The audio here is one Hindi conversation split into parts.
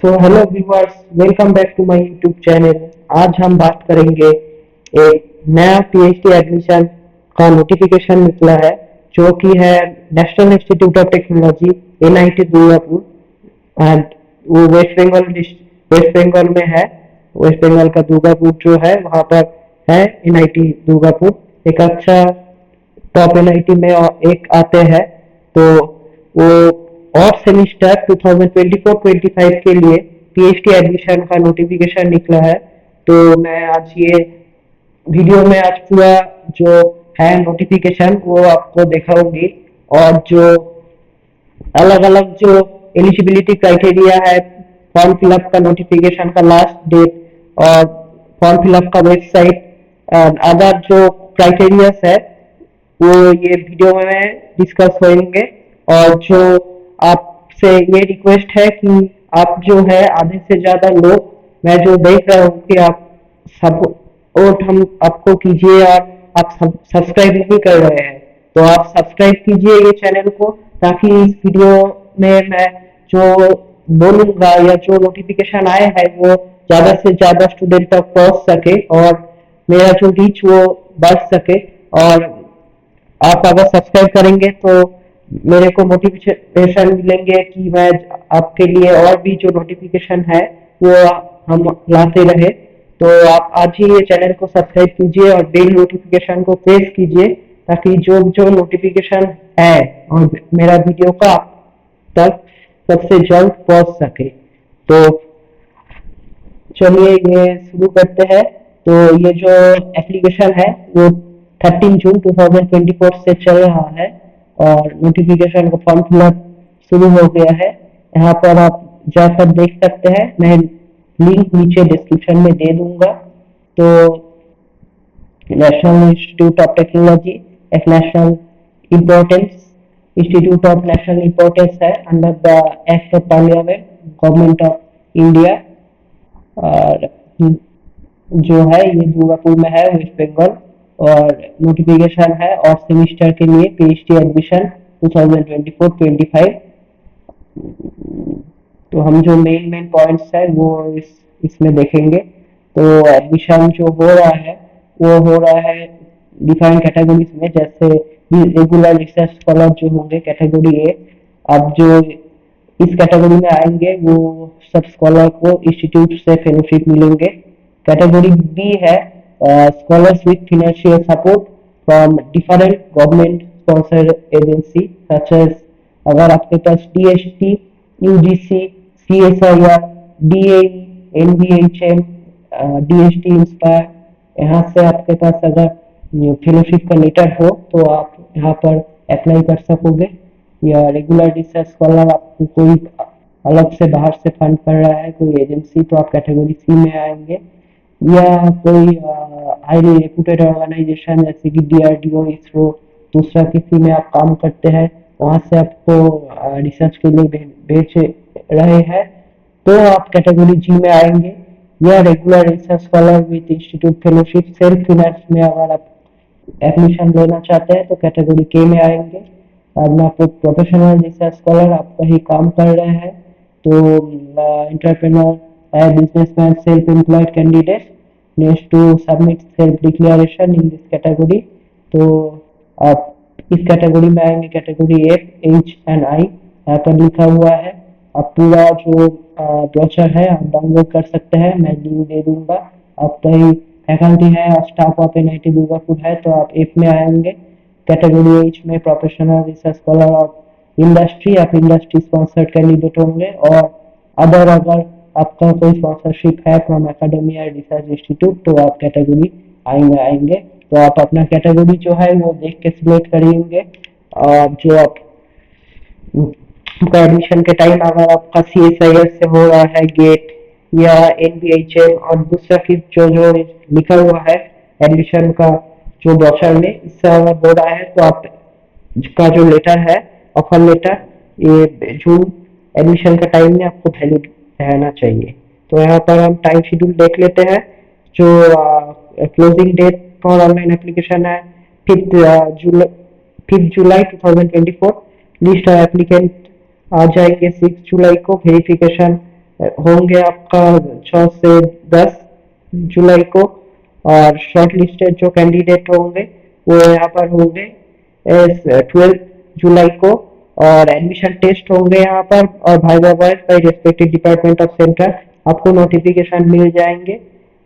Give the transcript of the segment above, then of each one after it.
So hello viewers, welcome back to my YouTube channel. आज हम बात करेंगे एक नया पीएचडी एडमिशन का नोटिफिकेशन निकला है, जो कि है national Institute of technology NIT Durgapur. And वो वेस्ट बंगाल में है। वेस्ट बंगाल का दुर्गापुर जो है वहाँ पर है एनआईटी दुर्गापुर। एक अच्छा टॉप एनआईटी में एक आते हैं। तो वो और सेमिस्टर 2024-25 के लिए पीएचडी एडमिशन का नोटिफिकेशन निकला है। तो मैं आज ये वीडियो में आज पूरा जो है नोटिफिकेशन वो आपको दिखाऊंगी, और जो अलग अलग जो एलिजिबिलिटी क्राइटेरिया है, फॉर्म फिलअप का नोटिफिकेशन का लास्ट डेट, और फॉर्म फिलअप का वेबसाइट, अदर जो क्राइटेरियाज है वो ये वीडियो में डिस्कस होंगे। और जो आपसे ये रिक्वेस्ट है कि आप जो है आधे से ज्यादा लोग, मैं जो देख रहा हूँ कि आप सपोर्ट हम आपको कीजिए, और आप सब्सक्राइब नहीं कर रहे हैं तो आप सब्सक्राइब कीजिए ये चैनल को, ताकि इस वीडियो में मैं जो बोलूंगा या जो नोटिफिकेशन आए हैं वो ज्यादा से ज्यादा स्टूडेंट तक पहुंच सके, और मेरा जो रीच वो बढ़ सके। और आप अगर सब्सक्राइब करेंगे तो मेरे को मोटिवेशन मिलेंगे कि मैं आपके लिए और भी जो नोटिफिकेशन है वो हम लाते रहे। तो आप आज ही ये चैनल को सब्सक्राइब कीजिए और बेल नोटिफिकेशन को प्रेस कीजिए, ताकि जो जो नोटिफिकेशन है और मेरा वीडियो का आप तक सबसे जल्द पहुंच सके। तो चलिए ये शुरू करते हैं। तो ये जो एप्लीकेशन है वो 13 जून 2024 से चल रहा है, और नोटिफिकेशन का फॉर्म फिलअप शुरू हो गया है। यहाँ पर आप जाकर देख सकते हैं, मैं लिंक नीचे डिस्क्रिप्शन में दे दूंगा। तो नेशनल इंस्टीट्यूट ऑफ टेक्नोलॉजी एक national importance institute of national importance है under the act of parliament government of India, और जो है ये दुर्गापुर में है, वेस्ट बंगाल। और नोटिफिकेशन है और सेमिस्टर के लिए पीएचडी एडमिशन 2024-25। तो हम जो मेन पॉइंट्स है वो इसमें देखेंगे। तो एडमिशन जो हो रहा है वो हो रहा है डिफाइंड कैटेगरीज में, जैसे रेगुलर रिसर्च स्कॉलर जो होंगे कैटेगरी ए। अब जो इस कैटेगरी में आएंगे वो सब स्कॉलर को इंस्टीट्यूट से फेलोशिप मिलेंगे। कैटेगरी बी है scholars with financial support from different government sponsored agency such as, अगर आपके पास DST, UGC, CSIR, DAE, NBHM, DST inspire, यहाँ से आपके पास अगर फेलोशिप का लेटर हो तो आप यहाँ पर अप्लाई कर सकोगे। या रेगुलर रिसर्च स्कॉलर आपको कोई अलग से बाहर से फंड कर रहा है कोई एजेंसी, तो आप कैटेगरी सी में आएंगे। या कोई हाईली रेपुटेड ऑर्गेनाइजेशन जैसे कि DRDO, इसरो, दूसरा किसी में आप काम करते हैं, वहां से आपको रिसर्च के लिए भेज रहे हैं, तो आप कैटेगरी जी में आएंगे। या regular research scholar with institute fellowship self finance में अगर आप एडमिशन लेना चाहते हैं तो कैटेगरी के में आएंगे। और आप प्रोफेशनल रिसर्च स्कॉलर, आप कहीं काम कर रहे हैं तो entrepreneur, businessman, self-employed candidate needs to submit self-declaration in this category। तो आप इस कैटेगरी में आएंगे, category F, H and I यहाँ पर लिखा हुआ है। आप पूरा जो ब्रोचर है आप डाउनलोड कर सकते हैं, मैं लिंक दे दूंगा। आप कहीं फैकल्टी है और स्टाफ ऑफ एनआईटी दुर्गापुर है तो आप एफ में आएंगे। कैटेगरी एच में professional research scholar of industry, आप इंडस्ट्री स्पॉन्सर्ड कैंडिडेट होंगे। और अदर अगर आपका कोई स्पॉन्सरशिप है फ्रॉम एकेडमी या रिसर्च इंस्टीट्यूट तो आप कैटेगरी आएंगे। तो आप अपना कैटेगरी जो है वो देख के सिलेक्ट करेंगे। और जो आप एडमिशन के टाइम अगर आपका CSIR से हो रहा है गेट या NBHM, और दूसरा की जो लिखा हुआ है एडमिशन का जो ब्रोशर में, इससे अगर हो रहा है तो आप का जो लेटर है, ऑफर लेटर, ये जून एडमिशन का टाइम में आपको वैलिड रहना चाहिए। तो यहाँ पर हम टाइम शेड्यूल देख लेते हैं। जो closing date for online application है 5 जुलाई 2024। लिस्ट ऑफ एप्लीकेंट आ जाएंगे 6 जुलाई को। वेरिफिकेशन होंगे आपका 6 से 10 जुलाई को। और शॉर्ट लिस्टेड जो कैंडिडेट होंगे वो यहाँ पर होंगे 12 जुलाई को। और एडमिशन टेस्ट होंगे यहाँ पर, और viva voice bye respective department of centre आपको नोटिफिकेशन मिल जाएंगे।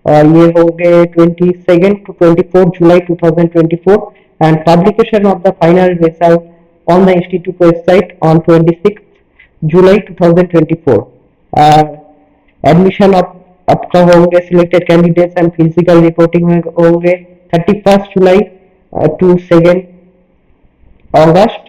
और ये होंगे 22 to 24 July 2024, and publication of the final result on the institute website on 26 July 2024. Admission आपका होंगे selected candidates and physical reporting होंगे 31 जुलाई टू 2 अगस्त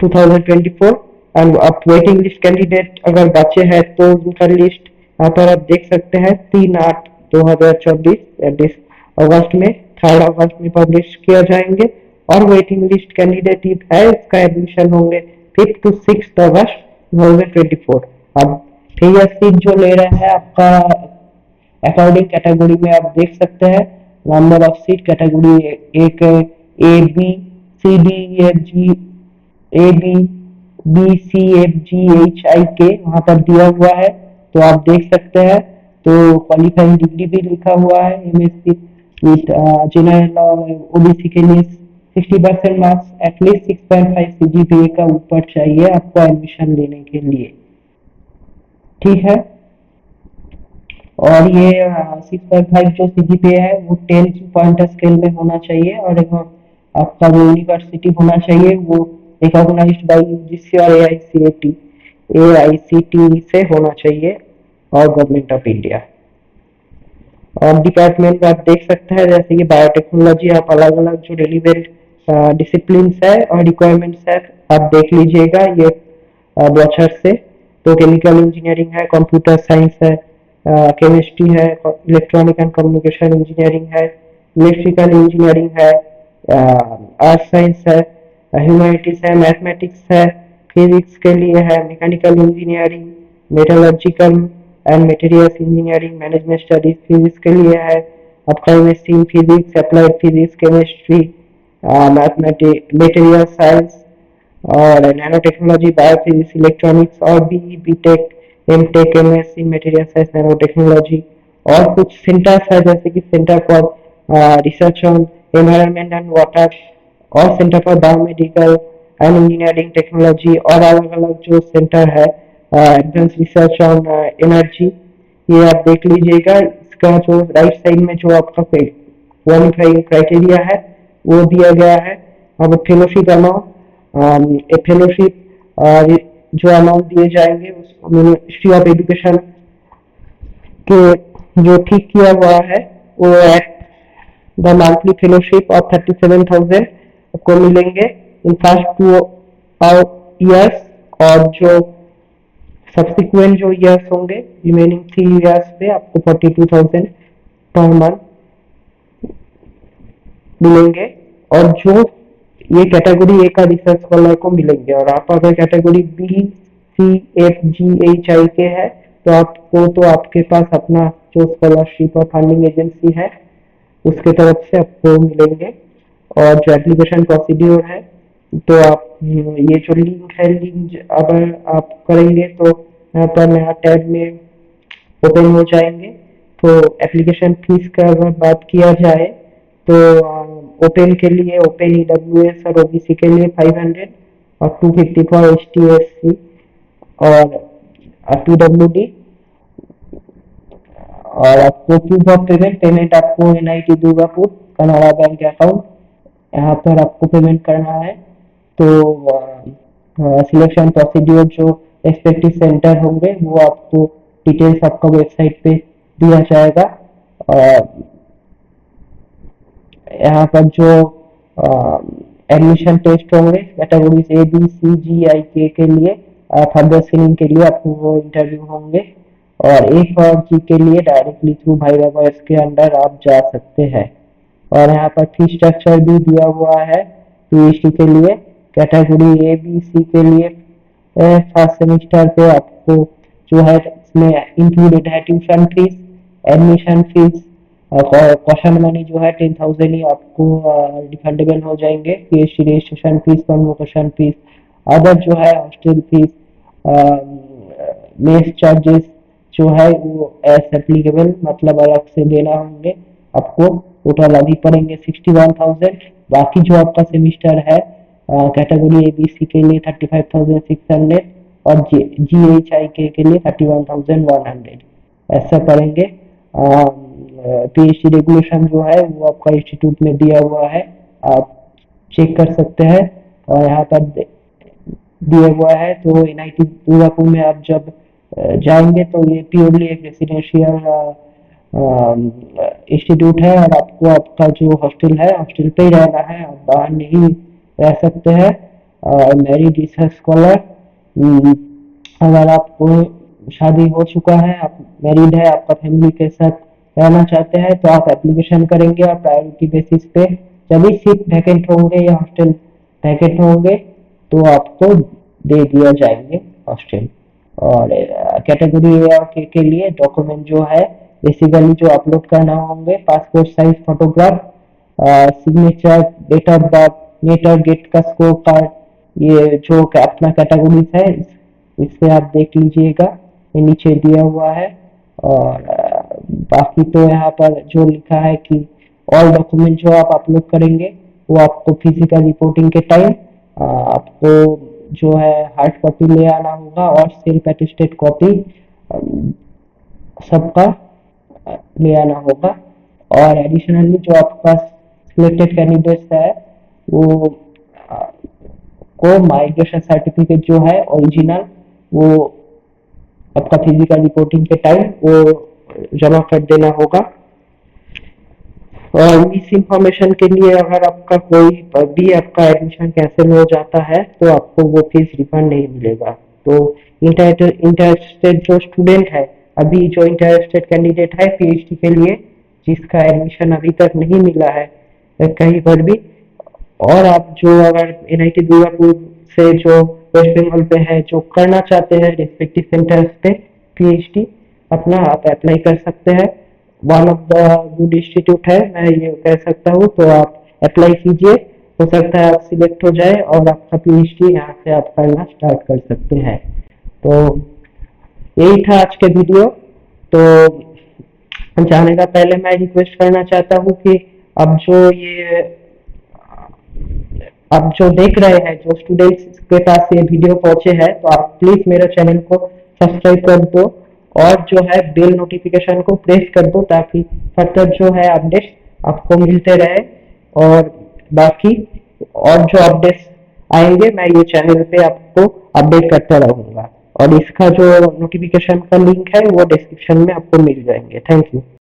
2024। एंड आप वेटिंग लिस्ट कैंडिडेट अगर बचे हैं तो उनका लिस्ट यहाँ पर आप देख सकते हैं 3/8/2024 अगस्त में 3 अगस्त में पब्लिश किया जाएंगे। और वेटिंग लिस्ट कैंडिडेट है इसका एडमिशन होंगे 5 to 6 अगस्त 2024। अब फिर यह सीट जो ले रहा है आपका अकॉर्डिंग कैटेगरी में आप देख सकते हैं। नंबर ऑफ सीट कैटेगरी एक A B C D F G A B B C F G H I के वहां पर दिया हुआ है, तो आप देख सकते हैं। तो क्वालिफाइंग डिग्री भी लिखा हुआ है एमएससी विद जनरल और ओबीसी के लिए 60% मार्क्स एटलीस्ट 6.5 सीजीपीए का ऊपर चाहिए आपको एडमिशन लेने के लिए, ठीक है। और ये 6.5 जो सीजीपीए है वो 10 पॉइंट स्केल में होना चाहिए, और आपका जो यूनिवर्सिटी होना चाहिए वो रिकॉग्नाइज्ड बाय यूजीसी और एआईसीटी से होना चाहिए और गवर्नमेंट ऑफ इंडिया। और डिपार्टमेंट में आप देख सकते हैं जैसे कि बायोटेक्नोलॉजी, आप अलग अलग जो रिलेवेंट डिसिप्लिन है और रिक्वायरमेंट्स है आप देख लीजिएगा ये ब्रोचर से। तो केमिकल इंजीनियरिंग है, कंप्यूटर साइंस है, केमिस्ट्री है, इलेक्ट्रॉनिक एंड कम्युनिकेशन इंजीनियरिंग है, इलेक्ट्रिकल इंजीनियरिंग है, आर्ट साइंस है, ह्यूमैनिटीज है, मैथमेटिक्स है, फिजिक्स के लिए है, mechanical engineering, metallurgical and materials engineering, management studies physics के लिए है, आपका MSc in physics, applied physics, chemistry, mathematics, material science और नैनो टेक्नोलॉजी, बायोफिजिक्स, इलेक्ट्रॉनिक्स और भी BTech, MTech, MSc material science, nano technology. और कुछ सेंटर्स है जैसे कि centre for research on environment and water और centre for biomedical and engineering technology, और अलग अलग जो सेंटर है एडवांस रिसर्च ऑन एनर्जी, ये आप देख लीजिएगा। इसका जो राइट साइड में जो आपका क्वालिफाइंग क्राइटेरिया है वो दिया गया है। अब फेलोशिप अमाउंट, फेलोशिप जो अमाउंट दिए जाएंगे उसको मिनिस्ट्री ऑफ एजुकेशन के जो ठीक किया हुआ है वो at the monthly fellowship of 37,000 आपको मिलेंगे इन फर्स्ट 2 ईयर्स, और जो सब्सिक्वेंट जो ईयर्स होंगे रिमेनिंग 3 ईयर्स पे आपको 42,000 पर मंथ मिलेंगे। और जो ये कैटेगरी ए का रिसर्च स्कॉलर को मिलेंगे। और आप अगर category B C F G H I के है तो आपको, तो आपके पास अपना जो स्कॉलरशिप और फंडिंग एजेंसी है उसके तरफ से आपको मिलेंगे। और जो एप्लीकेशन प्रोसीड्यूर है तो आप ये जो लिंक है, लिंक अगर आप करेंगे तो यहाँ पर नया टैब में ओपन हो जाएंगे। तो एप्लीकेशन फीस का अगर बात किया जाए तो ओपन के लिए ओपन ईडब्ल्यूएस और ओबीसी के लिए 500 और 250 फॉर एसटी एससी और पीडब्ल्यूडी। और आपको प्रूफ ऑफ पेमेंट आपको NIT Durgapur Canada bank account यहाँ पर आपको पेमेंट करना है। तो सिलेक्शन प्रोसीड्यूर जो रेस्पेक्टिव सेंटर होंगे वो आपको डिटेल्स आपका वेबसाइट पे दिया जाएगा। यहाँ पर जो एडमिशन टेस्ट होंगे कैटेगरीज ए बी सी जी आई के लिए, फर्दर सीलिंग के लिए आपको वो इंटरव्यू होंगे। और एक और जी के लिए डायरेक्टली थ्रू वाइवा वॉइस के अंदर आप जा सकते हैं। और यहाँ पर फी स्ट्रक्चर भी दिया हुआ है पीएचडी के लिए। कैटेगरी ए बी सी के लिए फर्स्ट सेमेस्टर पे आपको जो है इसमें इंक्लूडेड है tuition fees, admission fees, question money जो है 10,000 ही आपको रिफंडेबल हो जाएंगे। PhD registration fees, convocation fees, other जो है हॉस्टल फीस, मेस चार्जेस जो है वो एज एप्लीकेबल, मतलब अलग से देना होंगे आपको। टोटल अभी पड़ेंगे 61,000। बाकी जो आपका सेमिस्टर है कैटेगरी ABC के लिए 35,600 और GHI के लिए 31,100 ऐसा पड़ेंगे। PhD रेगुलेशन जो है वो आपका इंस्टीट्यूट में दिया हुआ है, आप चेक कर सकते हैं। और यहाँ पर दिया हुआ है तो NIT दुर्गापुर में आप जब जाएंगे तो ये प्योरली एक रेसिडेंशियल इंस्टीट्यूट है, और आपको आपका जो हॉस्टल है हॉस्टल पे ही रहना है, आप बाहर नहीं रह सकते हैं। मैरिड रिसर्च स्कॉलर, अगर आपको शादी हो चुका है, आप मैरिड है, आपका फैमिली के साथ रहना चाहते हैं तो आप एप्लीकेशन करेंगे और प्रायोरिटी बेसिस पे जब भी सीट वैकेंट होंगे या हॉस्टल वैकेंट होंगे तो आपको दे दिया जाएंगे हॉस्टल। और कैटेगरी ए और के लिए डॉक्यूमेंट जो है बेसिकली जो अपलोड करना होंगे passport size photograph, signature, date of birth, NET और गेट का स्कोर कार्ड, ये जो अपना कैटेगरीज है इससे आप देख लीजिएगा, ये नीचे दिया हुआ है। और बाकी तो यहाँ पर जो लिखा है कि ऑल डॉक्यूमेंट जो आप अपलोड करेंगे वो आपको फिजिकल रिपोर्टिंग के टाइम आपको जो है हार्ड कॉपी ले आना होगा और सेल्फ अटेस्टेड कॉपी सबका ले आना होगा। और एडिशनली जो आपका सिलेक्टेड कैंडिडेट्स है वो को माइग्रेशन सर्टिफिकेट जो है ओरिजिनल वो आपका फिजिकल रिपोर्टिंग के टाइम वो जमा कर देना होगा। और इस इंफॉर्मेशन के लिए अगर आपका कोई भी आपका एडमिशन कैंसिल हो जाता है तो आपको वो फीस रिफंड नहीं मिलेगा। तो इंटरेस्टेड जो स्टूडेंट है, अभी जो इंटरेस्टेड कैंडिडेट है PhD के लिए जिसका एडमिशन अभी तक नहीं मिला है कहीं पर भी, और आप जो अगर NIT दुर्गापुर से जो वेस्ट बंगाल पे है जो करना चाहते हैं रिस्पेक्टिव सेंटर्स पे PhD अपना आप अप्लाई कर सकते हैं। One of the good institute है, मैं ये कह सकता हूँ, तो आप अप्लाई कीजिए, हो सकता है आप सिलेक्ट हो जाए और आपका PhD यहाँ से आप करना स्टार्ट कर सकते हैं। तो यही था आज के वीडियो। तो जाने का पहले मैं रिक्वेस्ट करना चाहता हूँ कि अब जो देख रहे हैं, जो स्टूडेंट्स के पास ये वीडियो पहुंचे हैं, तो आप प्लीज मेरे चैनल को सब्सक्राइब कर दो और जो है बेल नोटिफिकेशन को प्रेस कर दो ताकि फर्दर जो है अपडेट्स आपको मिलते रहे। और बाकी और जो अपडेट्स आएंगे मैं ये चैनल पे आपको अपडेट करता रहूंगा, और इसका जो नोटिफिकेशन का लिंक है वो डिस्क्रिप्शन में आपको मिल जाएंगे। Thank you.